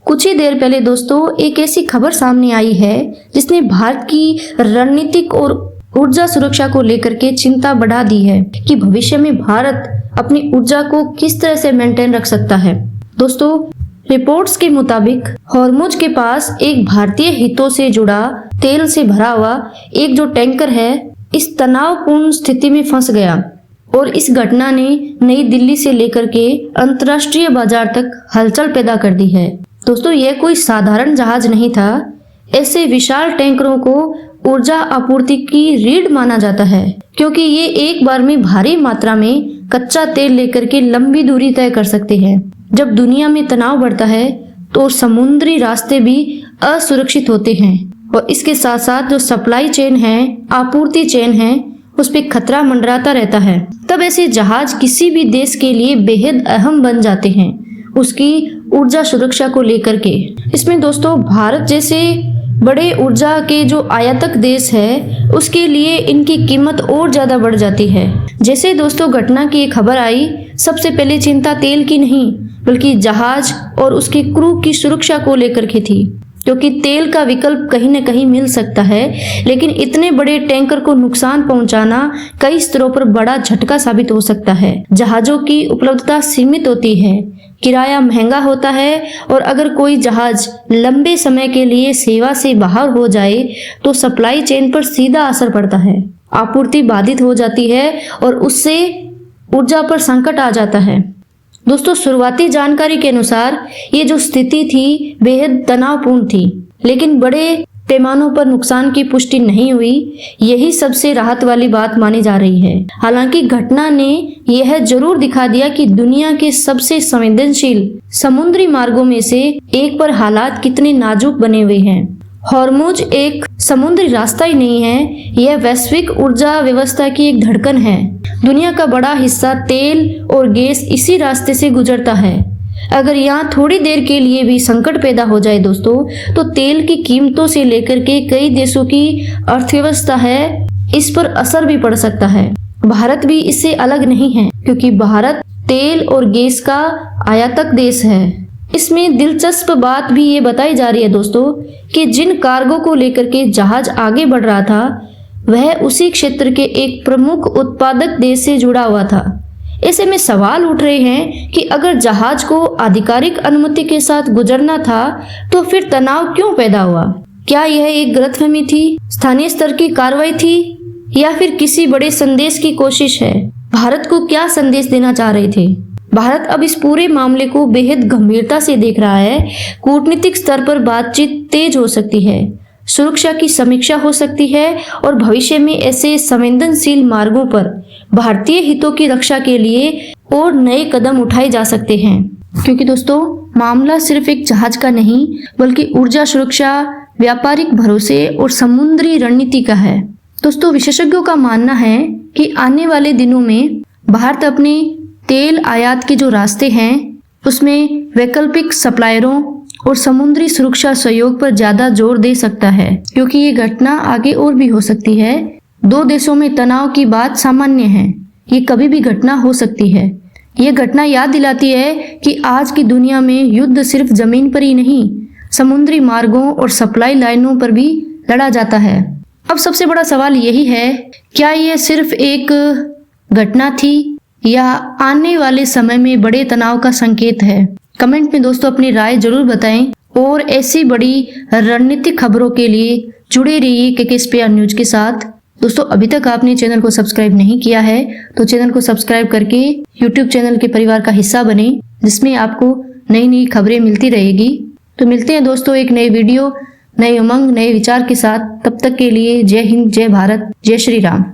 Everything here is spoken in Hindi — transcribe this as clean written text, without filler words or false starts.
कुछ ही देर पहले दोस्तों एक ऐसी खबर सामने आई है जिसने भारत की रणनीतिक और ऊर्जा सुरक्षा को लेकर के चिंता बढ़ा दी है कि भविष्य में भारत अपनी ऊर्जा को किस तरह से मेंटेन रख सकता है। दोस्तों, रिपोर्ट्स के मुताबिक हॉर्मुज के पास एक भारतीय हितों से जुड़ा तेल से भरा हुआ एक जो टैंकर है इस तनावपूर्ण स्थिति में फंस गया और इस घटना ने नई दिल्ली से लेकर के अंतर्राष्ट्रीय बाजार तक हलचल पैदा कर दी है। दोस्तों, यह कोई साधारण जहाज नहीं था। ऐसे विशाल टैंकरों को ऊर्जा आपूर्ति की रीढ़ माना जाता है क्योंकि ये एक बार में भारी मात्रा में कच्चा तेल लेकर के लंबी दूरी तय कर सकते हैं। जब दुनिया में तनाव बढ़ता है तो समुद्री रास्ते भी असुरक्षित होते हैं और इसके साथ साथ जो सप्लाई चेन है, आपूर्ति चेन है, उस पे खतरा मंडराता रहता है। तब ऐसे जहाज किसी भी देश के लिए बेहद अहम बन जाते हैं उसकी ऊर्जा सुरक्षा को लेकर के। इसमें दोस्तों भारत जैसे बड़े ऊर्जा के जो आयातक देश है उसके लिए इनकी कीमत और ज्यादा बढ़ जाती है। जैसे दोस्तों घटना की एक खबर आई, सबसे पहले चिंता तेल की नहीं बल्कि जहाज और उसके क्रू की सुरक्षा को लेकर के थी क्योंकि तेल का विकल्प कहीं न कहीं मिल सकता है, लेकिन इतने बड़े टैंकर को नुकसान पहुंचाना कई स्तरों पर बड़ा झटका साबित हो सकता है। जहाजों की उपलब्धता सीमित होती है, किराया महंगा होता है और अगर कोई जहाज लंबे समय के लिए सेवा से बाहर हो जाए तो सप्लाई चेन पर सीधा असर पड़ता है, आपूर्ति बाधित हो जाती है और उससे ऊर्जा पर संकट आ जाता है। दोस्तों, शुरुआती जानकारी के अनुसार ये जो स्थिति थी बेहद तनावपूर्ण थी, लेकिन बड़े पैमानों पर नुकसान की पुष्टि नहीं हुई। यही सबसे राहत वाली बात मानी जा रही है। हालांकि घटना ने यह जरूर दिखा दिया कि दुनिया के सबसे संवेदनशील समुद्री मार्गों में से एक पर हालात कितने नाजुक बने हुए हैं। हॉर्मुज एक समुद्री रास्ता ही नहीं है, यह वैश्विक ऊर्जा व्यवस्था की एक धड़कन है। दुनिया का बड़ा हिस्सा तेल और गैस इसी रास्ते से गुजरता है। अगर यहाँ थोड़ी देर के लिए भी संकट पैदा हो जाए दोस्तों, तो तेल की कीमतों से लेकर के कई देशों की अर्थव्यवस्था है इस पर असर भी पड़ सकता है। भारत भी इससे अलग नहीं है क्योंकि भारत तेल और गैस का आयातक देश है। इसमें दिलचस्प बात भी ये बताई जा रही है दोस्तों कि जिन कार्गो को लेकर के जहाज आगे बढ़ रहा था वह उसी क्षेत्र के एक प्रमुख उत्पादक देश से जुड़ा हुआ था। ऐसे में सवाल उठ रहे हैं कि अगर जहाज को आधिकारिक अनुमति के साथ गुजरना था तो फिर तनाव क्यों पैदा हुआ? क्या यह एक गलतफहमी थी, स्थानीय स्तर की कार्रवाई थी या फिर किसी बड़े संदेश की कोशिश है? भारत को क्या संदेश देना चाह रहे थे? भारत अब इस पूरे मामले को बेहद गंभीरता से देख रहा है। कूटनीतिक स्तर पर बातचीत तेज हो सकती है, सुरक्षा की समीक्षा हो सकती है और भविष्य में ऐसे संवेदनशील मार्गों पर भारतीय हितों की रक्षा के लिए और नए कदम उठाए जा सकते हैं। क्योंकि दोस्तों मामला सिर्फ एक जहाज का नहीं बल्कि ऊर्जा सुरक्षा, व्यापारिक भरोसे और समुद्री रणनीति का है। दोस्तों, विशेषज्ञों का मानना है कि आने वाले दिनों में भारत अपने तेल आयात के जो रास्ते हैं उसमें वैकल्पिक सप्लायरों और समुद्री सुरक्षा सहयोग पर ज्यादा जोर दे सकता है क्योंकि ये घटना आगे और भी हो सकती है। दो देशों में तनाव की बात सामान्य है, ये कभी भी घटना हो सकती है। ये घटना याद दिलाती है कि आज की दुनिया में युद्ध सिर्फ जमीन पर ही नहीं, समुद्री मार्गों और सप्लाई लाइनों पर भी लड़ा जाता है। अब सबसे बड़ा सवाल यही है, क्या यह सिर्फ एक घटना थी या आने वाले समय में बड़े तनाव का संकेत है? कमेंट में दोस्तों अपनी राय जरूर बताएं और ऐसी बड़ी रणनीतिक खबरों के लिए जुड़े रहिए KKSPR न्यूज के साथ। दोस्तों, अभी तक आपने चैनल को सब्सक्राइब नहीं किया है तो चैनल को सब्सक्राइब करके YouTube चैनल के परिवार का हिस्सा बने, जिसमें आपको नई नई खबरें मिलती रहेगी। तो मिलते हैं दोस्तों एक नई वीडियो, नए उमंग, नए विचार के साथ। तब तक के लिए जय हिंद, जय भारत, जय श्री राम।